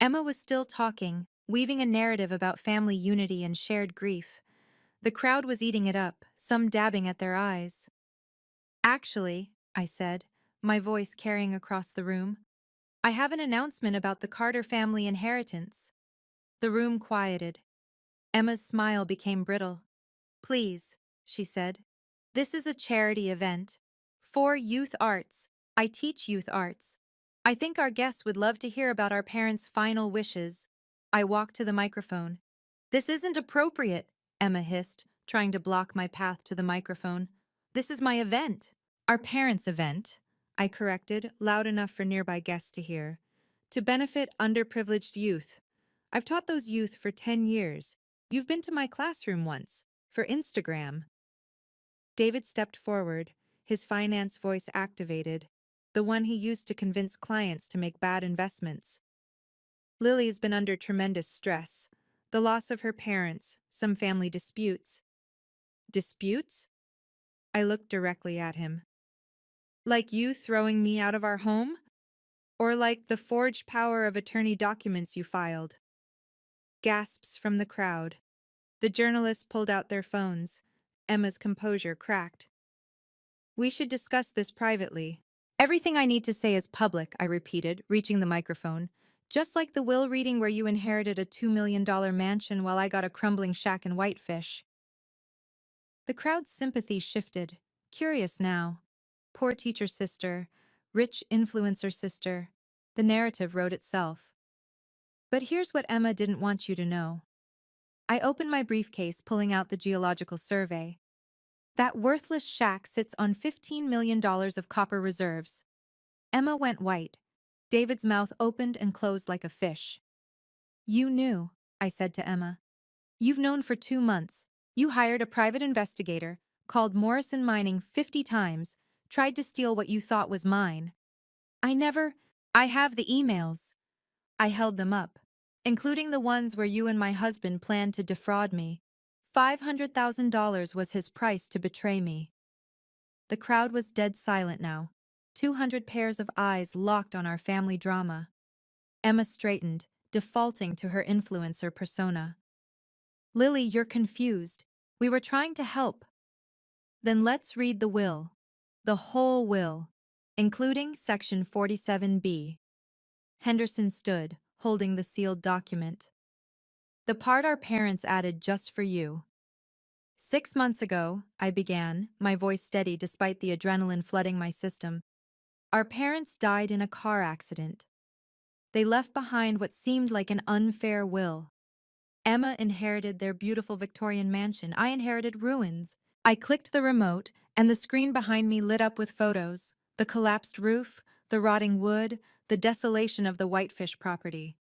[SPEAKER 1] Emma was still talking, weaving a narrative about family unity and shared grief. The crowd was eating it up, some dabbing at their eyes. "Actually," I said, my voice carrying across the room, "I have an announcement about the Carter family inheritance." The room quieted. Emma's smile became brittle. "Please," she said. "This is a charity event. For youth arts. I teach youth arts. I think our guests would love to hear about our parents' final wishes." I walked to the microphone. "This isn't appropriate," Emma hissed, trying to block my path to the microphone. "This is my event." "Our parents' event," I corrected, loud enough for nearby guests to hear. "To benefit underprivileged youth. I've taught those youth for 10 years. You've been to my classroom once, for Instagram." David stepped forward, his finance voice activated, the one he used to convince clients to make bad investments. "Lily's been under tremendous stress. The loss of her parents, some family disputes." "Disputes?" I looked directly at him. "Like you throwing me out of our home? Or like the forged power of attorney documents you filed?" Gasps from the crowd. The journalists pulled out their phones. Emma's composure cracked. "We should discuss this privately." "Everything I need to say is public," I repeated, reaching the microphone. "Just like the will reading where you inherited a $2 million mansion while I got a crumbling shack in Whitefish." The crowd's sympathy shifted. Curious now. Poor teacher sister, rich influencer sister. The narrative wrote itself. But here's what Emma didn't want you to know. I opened my briefcase, pulling out the geological survey. "That worthless shack sits on $15 million of copper reserves." Emma went white. David's mouth opened and closed like a fish. "You knew," I said to Emma. "You've known for 2 months. You hired a private investigator, called Morrison Mining 50 times, tried to steal what you thought was mine." "I never—" "I have the emails." I held them up, including the ones where you and my husband planned to defraud me. $500,000 was his price to betray me. The crowd was dead silent now. 200 pairs of eyes locked on our family drama. Emma straightened, defaulting to her influencer persona. "Lily, you're confused. We were trying to help." "Then let's read the will. The whole will, including Section 47B. Henderson stood, holding the sealed document. "The part our parents added just for you." 6 months ago," I began, my voice steady despite the adrenaline flooding my system, "our parents died in a car accident. They left behind what seemed like an unfair will. Emma inherited their beautiful Victorian mansion. I inherited ruins. I clicked the remote, and the screen behind me lit up with photos: the collapsed roof, the rotting wood, the desolation of the Whitefish property.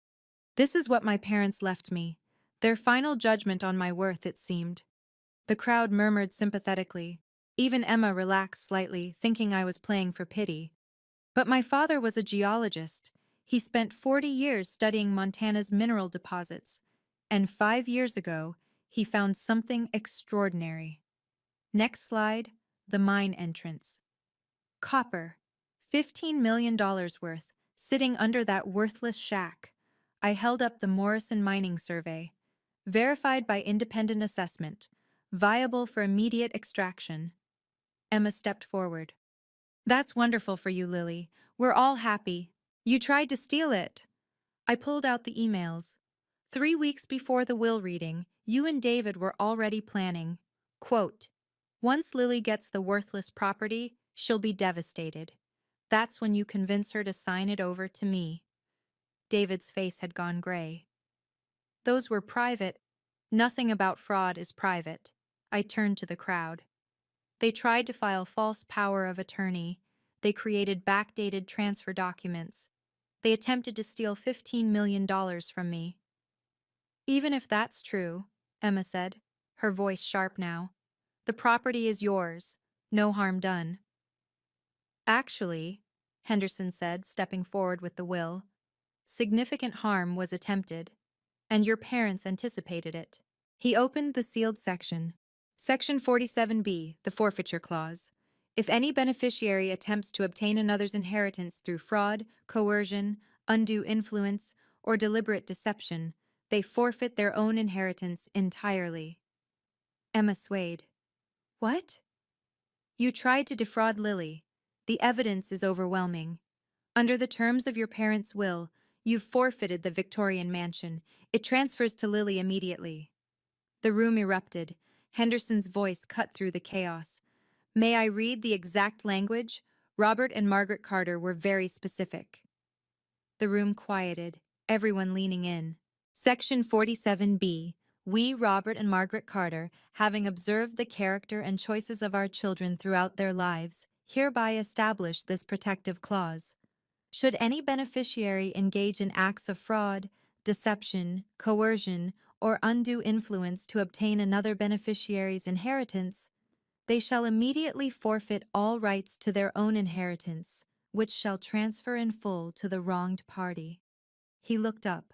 [SPEAKER 1] This is what my parents left me, their final judgment on my worth, it seemed. The crowd murmured sympathetically. Even Emma relaxed slightly, thinking I was playing for pity. But my father was a geologist. He spent 40 years studying Montana's mineral deposits, and 5 years ago, he found something extraordinary. Next slide, the mine entrance. Copper, $15 million worth, sitting under that worthless shack. I held up the Morrison Mining Survey. Verified by independent assessment. Viable for immediate extraction. Emma stepped forward. That's wonderful for you, Lily. We're all happy. You tried to steal it. I pulled out the emails. 3 weeks before the will reading, you and David were already planning. Quote, once Lily gets the worthless property, she'll be devastated. That's when you convince her to sign it over to me. David's face had gone gray. Those were private. Nothing about fraud is private. I turned to the crowd. They tried to file false power of attorney. They created backdated transfer documents. They attempted to steal $15 million from me. Even if that's true, Emma said, her voice sharp now, the property is yours. No harm done. Actually, Henderson said, stepping forward with the will, significant harm was attempted, and your parents anticipated it. He opened the sealed section. Section 47B, the forfeiture clause. If any beneficiary attempts to obtain another's inheritance through fraud, coercion, undue influence, or deliberate deception, they forfeit their own inheritance entirely. Emma swayed. What? You tried to defraud Lily. The evidence is overwhelming. Under the terms of your parents' will, you've forfeited the Victorian mansion. It transfers to Lily immediately. The room erupted. Henderson's voice cut through the chaos. May I read the exact language? Robert and Margaret Carter were very specific. The room quieted, everyone leaning in. Section 47B. We, Robert and Margaret Carter, having observed the character and choices of our children throughout their lives, hereby establish this protective clause. Should any beneficiary engage in acts of fraud, deception, coercion, or undue influence to obtain another beneficiary's inheritance, they shall immediately forfeit all rights to their own inheritance, which shall transfer in full to the wronged party. He looked up.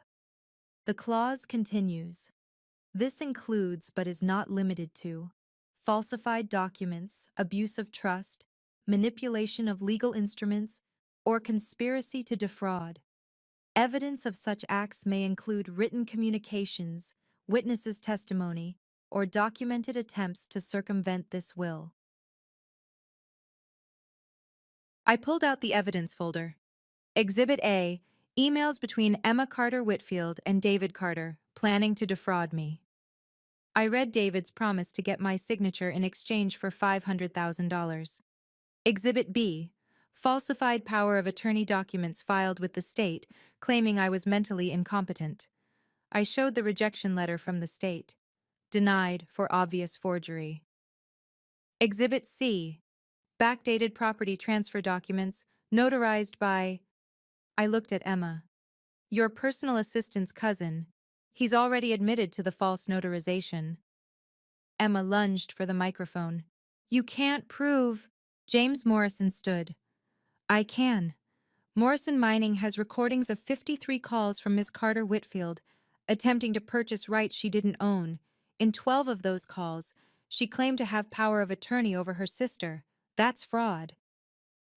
[SPEAKER 1] The clause continues. This includes, but is not limited to, falsified documents, abuse of trust, manipulation of legal instruments, or conspiracy to defraud. Evidence of such acts may include written communications, witnesses' testimony, or documented attempts to circumvent this will. I pulled out the evidence folder. Exhibit A, emails between Emma Carter Whitfield and David Carter, planning to defraud me. I read David's promise to get my signature in exchange for $500,000. Exhibit B, falsified power of attorney documents filed with the state, claiming I was mentally incompetent. I showed the rejection letter from the state. Denied for obvious forgery. Exhibit C, backdated property transfer documents, notarized by... I looked at Emma. Your personal assistant's cousin. He's already admitted to the false notarization. Emma lunged for the microphone. You can't prove... James Morrison stood. I can. Morrison Mining has recordings of 53 calls from Miss Carter Whitfield, attempting to purchase rights she didn't own. In 12 of those calls, she claimed to have power of attorney over her sister. That's fraud.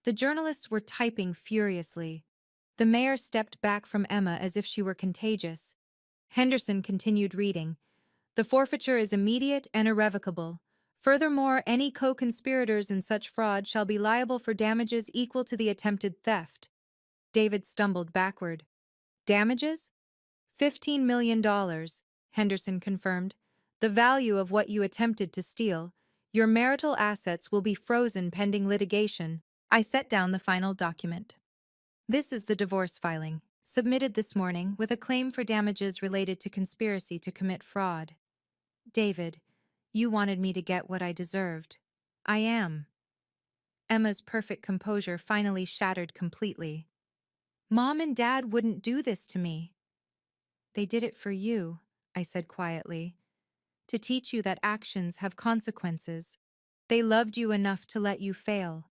[SPEAKER 1] The journalists were typing furiously. The mayor stepped back from Emma as if she were contagious. Henderson continued reading. The forfeiture is immediate and irrevocable. Furthermore, any co-conspirators in such fraud shall be liable for damages equal to the attempted theft. David stumbled backward. Damages? $15 million, Henderson confirmed. The value of what you attempted to steal. Your marital assets will be frozen pending litigation. I set down the final document. This is the divorce filing, submitted this morning with a claim for damages related to conspiracy to commit fraud. David, You wanted me to get what I deserved. I am. Emma's perfect composure finally shattered completely. Mom and Dad wouldn't do this to me. They did it for you, I said quietly, to teach you that actions have consequences. They loved you enough to let you fail.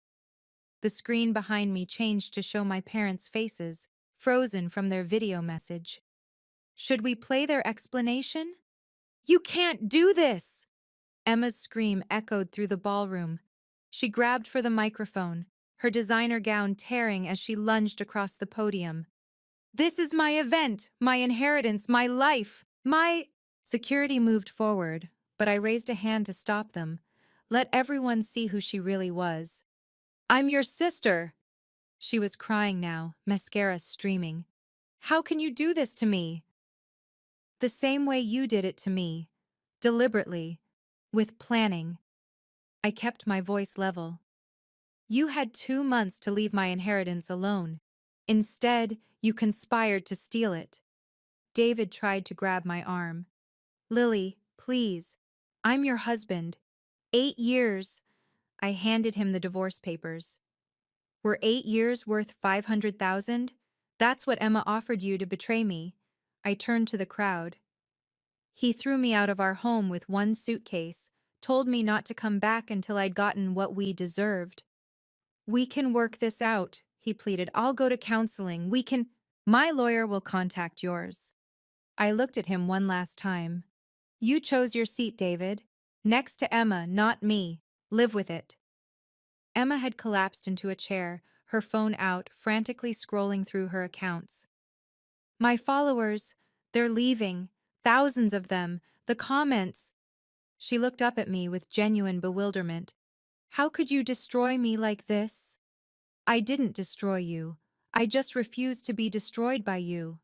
[SPEAKER 1] The screen behind me changed to show my parents' faces, frozen from their video message. Should we play their explanation? You can't do this! Emma's scream echoed through the ballroom. She grabbed for the microphone, her designer gown tearing as she lunged across the podium. This is my event, my inheritance, my life, my... Security moved forward, but I raised a hand to stop them. Let everyone see who she really was. I'm your sister! She was crying now, mascara streaming. How can you do this to me? The same way you did it to me. Deliberately. With planning. I kept my voice level. You had 2 months to leave my inheritance alone. Instead, you conspired to steal it. David tried to grab my arm. Lily, please. I'm your husband. 8 years. I handed him the divorce papers. Were 8 years worth 500,000? That's what Emma offered you to betray me. I turned to the crowd. He threw me out of our home with one suitcase, told me not to come back until I'd gotten what we deserved. We can work this out, he pleaded. I'll go to counseling. My lawyer will contact yours. I looked at him one last time. You chose your seat, David. Next to Emma, not me. Live with it. Emma had collapsed into a chair, her phone out, frantically scrolling through her accounts. My followers, they're leaving. Thousands of them. The comments. She looked up at me with genuine bewilderment. How could you destroy me like this? I didn't destroy you. I just refused to be destroyed by you.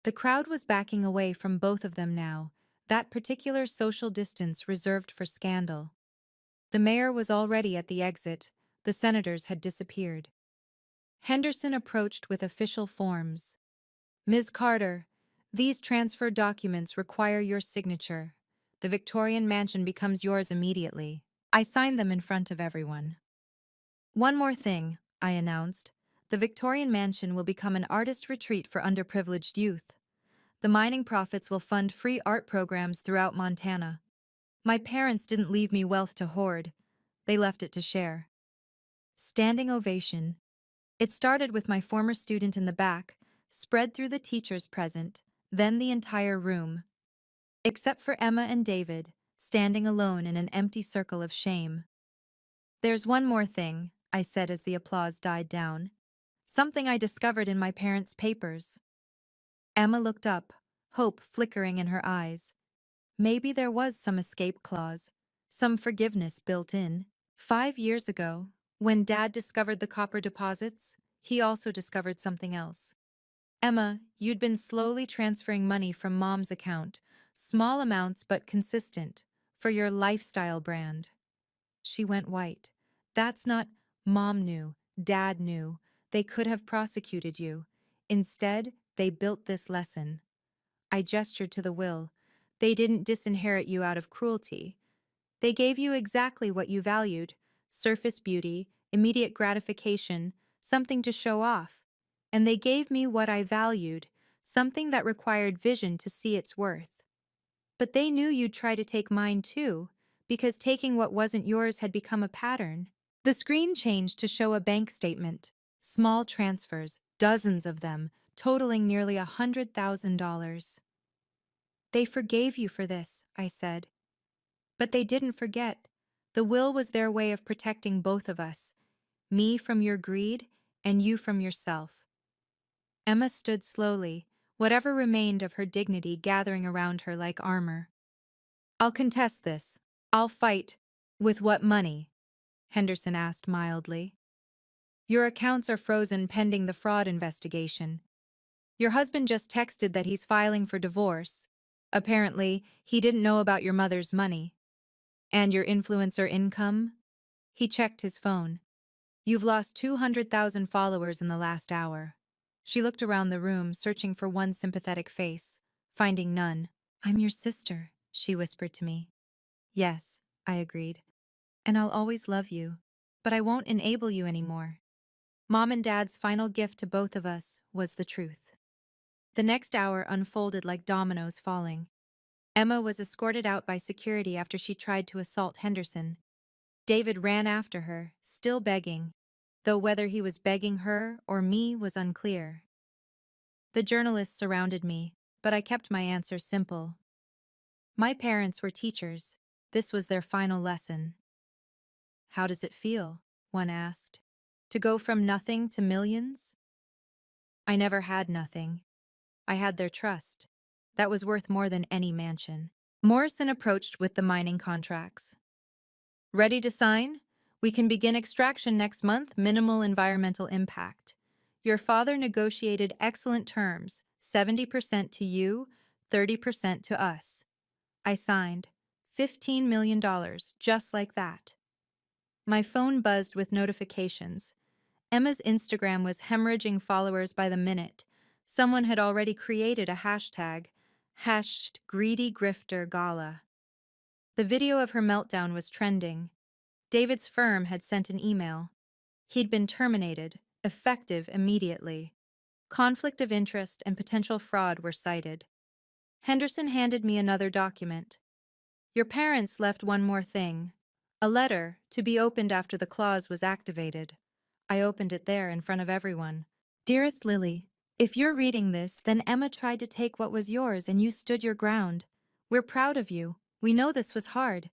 [SPEAKER 1] The crowd was backing away from both of them now, that particular social distance reserved for scandal. The mayor was already at the exit. The senators had disappeared. Henderson approached with official forms. Ms. Carter, these transfer documents require your signature. The Victorian mansion becomes yours immediately. I signed them in front of everyone. One more thing, I announced. The Victorian mansion will become an artist retreat for underprivileged youth. The mining profits will fund free art programs throughout Montana. My parents didn't leave me wealth to hoard. They left it to share. Standing ovation. It started with my former student in the back, spread through the teachers present, then the entire room. Except for Emma and David, standing alone in an empty circle of shame. There's one more thing, I said as the applause died down. Something I discovered in my parents' papers. Emma looked up, hope flickering in her eyes. Maybe there was some escape clause, some forgiveness built in. 5 years ago, when Dad discovered the copper deposits, he also discovered something else. Emma, you'd been slowly transferring money from Mom's account, small amounts but consistent, for your lifestyle brand. She went white. That's not... Mom knew. Dad knew. They could have prosecuted you. Instead, they built this lesson. I gestured to the will. They didn't disinherit you out of cruelty. They gave you exactly what you valued: surface beauty, immediate gratification, something to show off. And they gave me what I valued, something that required vision to see its worth. But they knew you'd try to take mine too, because taking what wasn't yours had become a pattern. The screen changed to show a bank statement. Small transfers, dozens of them, totaling nearly $100,000. They forgave you for this, I said. But they didn't forget. The will was their way of protecting both of us, me from your greed and you from yourself. Emma stood slowly, whatever remained of her dignity gathering around her like armor. I'll contest this. I'll fight. With what money? Henderson asked mildly. Your accounts are frozen pending the fraud investigation. Your husband just texted that he's filing for divorce. Apparently, he didn't know about your mother's money. And your influencer income? He checked his phone. You've lost 200,000 followers in the last hour. She looked around the room, searching for one sympathetic face, finding none. I'm your sister, she whispered to me. Yes, I agreed. And I'll always love you. But I won't enable you anymore. Mom and Dad's final gift to both of us was the truth. The next hour unfolded like dominoes falling. Emma was escorted out by security after she tried to assault Henderson. David ran after her, still begging, though whether he was begging her or me was unclear. The journalists surrounded me, but I kept my answer simple. My parents were teachers. This was their final lesson. How does it feel? One asked. To go from nothing to millions? I never had nothing. I had their trust. That was worth more than any mansion. Morrison approached with the mining contracts. Ready to sign? We can begin extraction next month, minimal environmental impact. Your father negotiated excellent terms, 70% to you, 30% to us. I signed. $15 million, just like that. My phone buzzed with notifications. Emma's Instagram was hemorrhaging followers by the minute. Someone had already created a hashtag, #GreedyGrifterGala. The video of her meltdown was trending. David's firm had sent an email. He'd been terminated, effective immediately. Conflict of interest and potential fraud were cited. Henderson handed me another document. Your parents left one more thing. A letter, to be opened after the clause was activated. I opened it there in front of everyone. Dearest Lily, if you're reading this, then Emma tried to take what was yours and you stood your ground. We're proud of you. We know this was hard.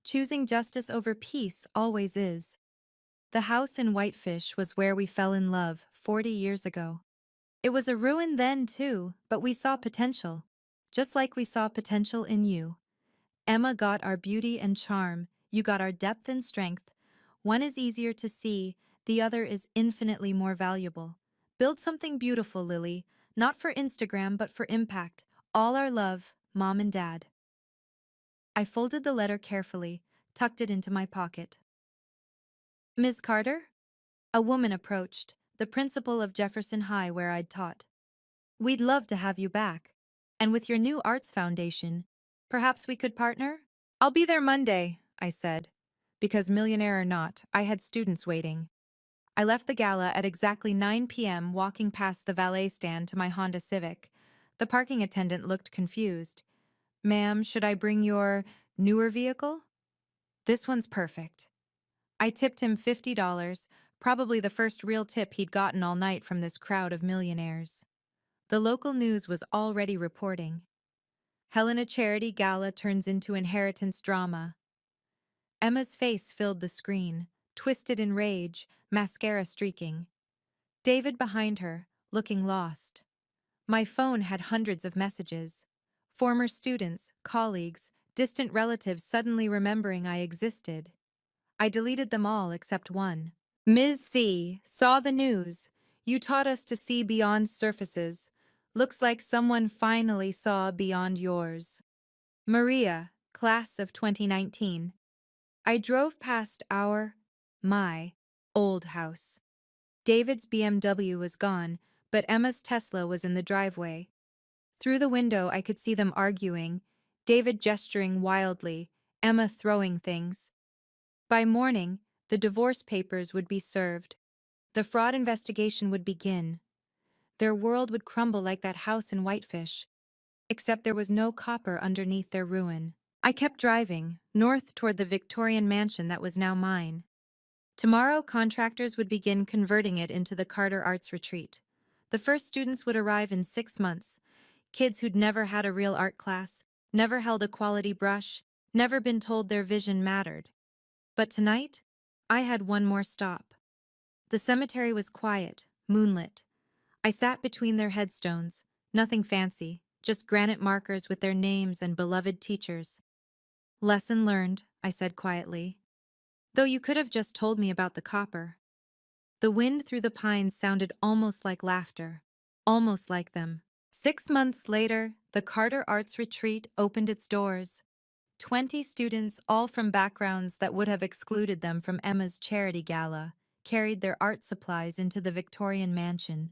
[SPEAKER 1] Choosing justice over peace always is. The house in Whitefish was where we fell in love 40 years ago. It was a ruin then, too, but we saw potential. Just like we saw potential in you. Emma got our beauty and charm, you got our depth and strength. One is easier to see, the other is infinitely more valuable. Build something beautiful, Lily, not for Instagram but for impact. All our love, Mom and Dad. I folded the letter carefully, tucked it into my pocket. Ms. Carter? A woman approached, the principal of Jefferson High where I'd taught. We'd love to have you back. And with your new arts foundation, perhaps we could partner? I'll be there Monday, I said. Because millionaire or not, I had students waiting. I left the gala at exactly 9 p.m. walking past the valet stand to my Honda Civic. The parking attendant looked confused. Ma'am, should I bring your newer vehicle? This one's perfect. I tipped him $50, probably the first real tip he'd gotten all night from this crowd of millionaires. The local news was already reporting. Helena Charity Gala turns into inheritance drama. Emma's face filled the screen, twisted in rage, mascara streaking. David behind her, looking lost. My phone had hundreds of messages. Former students, colleagues, distant relatives suddenly remembering I existed. I deleted them all except one. Ms. C. Saw the news. You taught us to see beyond surfaces. Looks like someone finally saw beyond yours. Maria, class of 2019. I drove past my, old house. David's BMW was gone, but Emma's Tesla was in the driveway. Through the window, I could see them arguing, David gesturing wildly, Emma throwing things. By morning, the divorce papers would be served. The fraud investigation would begin. Their world would crumble like that house in Whitefish, except there was no copper underneath their ruin. I kept driving, north toward the Victorian mansion that was now mine. Tomorrow, contractors would begin converting it into the Carter Arts Retreat. The first students would arrive in 6 months, kids who'd never had a real art class, never held a quality brush, never been told their vision mattered. But tonight, I had one more stop. The cemetery was quiet, moonlit. I sat between their headstones, nothing fancy, just granite markers with their names and beloved teachers. Lesson learned, I said quietly. Though you could have just told me about the copper. The wind through the pines sounded almost like laughter, almost like them. 6 months later, the Carter Arts Retreat opened its doors. 20 students, all from backgrounds that would have excluded them from Emma's charity gala, carried their art supplies into the Victorian mansion.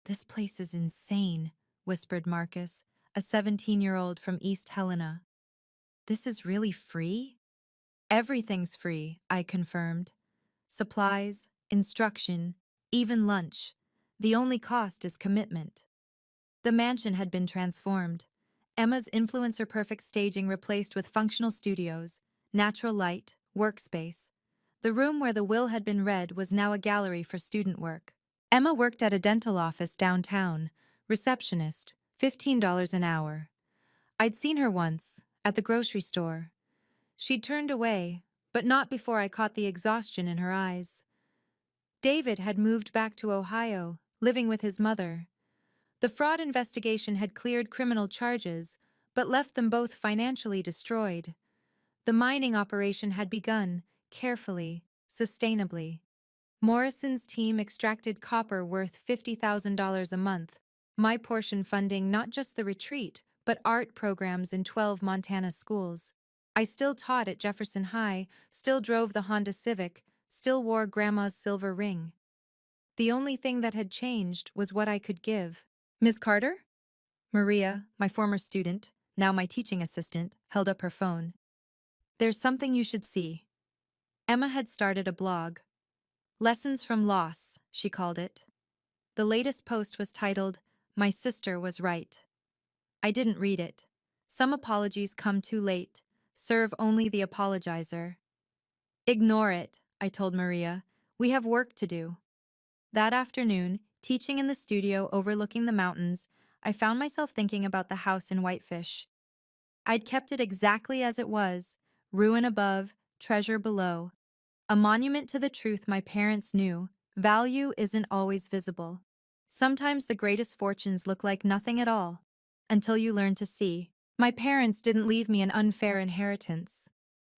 [SPEAKER 1] This place is insane, whispered Marcus, a 17-year-old from East Helena. This is really free? Everything's free, I confirmed. Supplies, instruction, even lunch. The only cost is commitment. The mansion had been transformed. Emma's influencer perfect staging replaced with functional studios, natural light, workspace. The room where the will had been read was now a gallery for student work. Emma worked at a dental office downtown, receptionist, $15 an hour. I'd seen her once, at the grocery store. She'd turned away, but not before I caught the exhaustion in her eyes. David had moved back to Ohio, living with his mother. The fraud investigation had cleared criminal charges, but left them both financially destroyed. The mining operation had begun, carefully, sustainably. Morrison's team extracted copper worth $50,000 a month, my portion funding not just the retreat, but art programs in 12 Montana schools. I still taught at Jefferson High, still drove the Honda Civic, still wore Grandma's silver ring. The only thing that had changed was what I could give. Ms. Carter? Maria, my former student, now my teaching assistant, held up her phone. There's something you should see. Emma had started a blog. Lessons from Loss, she called it. The latest post was titled, My Sister Was Right. I didn't read it. Some apologies come too late. Serve only the apologizer. Ignore it, I told Maria. We have work to do. That afternoon, teaching in the studio overlooking the mountains, I found myself thinking about the house in Whitefish. I'd kept it exactly as it was, ruin above, treasure below. A monument to the truth my parents knew, value isn't always visible. Sometimes the greatest fortunes look like nothing at all, until you learn to see. My parents didn't leave me an unfair inheritance.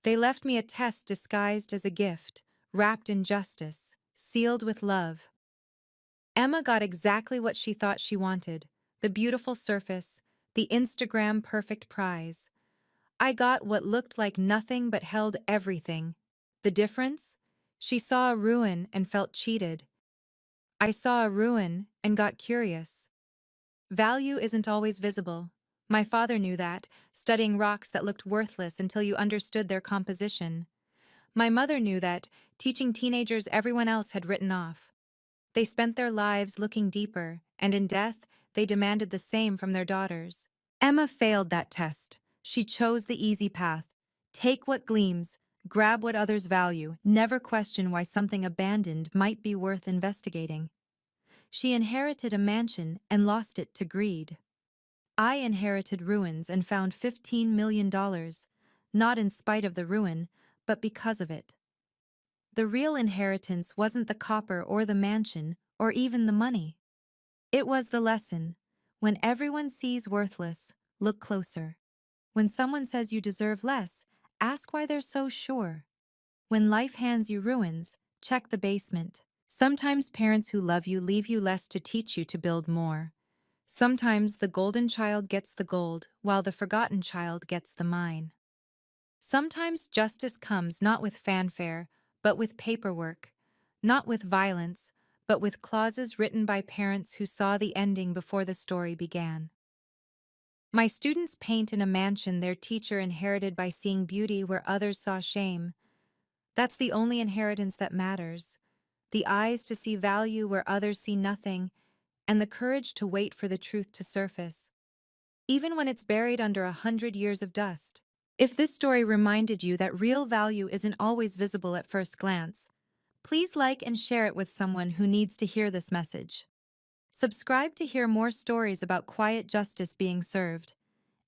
[SPEAKER 1] They left me a test disguised as a gift, wrapped in justice, sealed with love. Emma got exactly what she thought she wanted, the beautiful surface, the Instagram perfect prize. I got what looked like nothing but held everything. The difference? She saw a ruin and felt cheated. I saw a ruin and got curious. Value isn't always visible. My father knew that, studying rocks that looked worthless until you understood their composition. My mother knew that, teaching teenagers everyone else had written off. They spent their lives looking deeper, and in death, they demanded the same from their daughters. Emma failed that test. She chose the easy path. Take what gleams, grab what others value, never question why something abandoned might be worth investigating. She inherited a mansion and lost it to greed. I inherited ruins and found $15 million, not in spite of the ruin, but because of it. The real inheritance wasn't the copper or the mansion or even the money. It was the lesson. When everyone sees worthless, look closer. When someone says you deserve less, ask why they're so sure. When life hands you ruins, check the basement. Sometimes parents who love you leave you less to teach you to build more. Sometimes the golden child gets the gold, while the forgotten child gets the mine. Sometimes justice comes not with fanfare, but with paperwork, not with violence, but with clauses written by parents who saw the ending before the story began. My students paint in a mansion their teacher inherited by seeing beauty where others saw shame. That's the only inheritance that matters. The eyes to see value where others see nothing, and the courage to wait for the truth to surface, even when it's buried under 100 years of dust. If this story reminded you that real value isn't always visible at first glance, please like and share it with someone who needs to hear this message. Subscribe to hear more stories about quiet justice being served.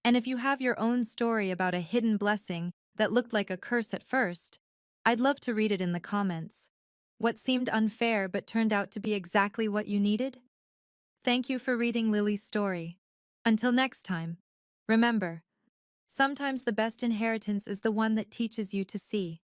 [SPEAKER 1] And if you have your own story about a hidden blessing that looked like a curse at first, I'd love to read it in the comments. What seemed unfair but turned out to be exactly what you needed? Thank you for reading Lily's story. Until next time, remember, sometimes the best inheritance is the one that teaches you to see.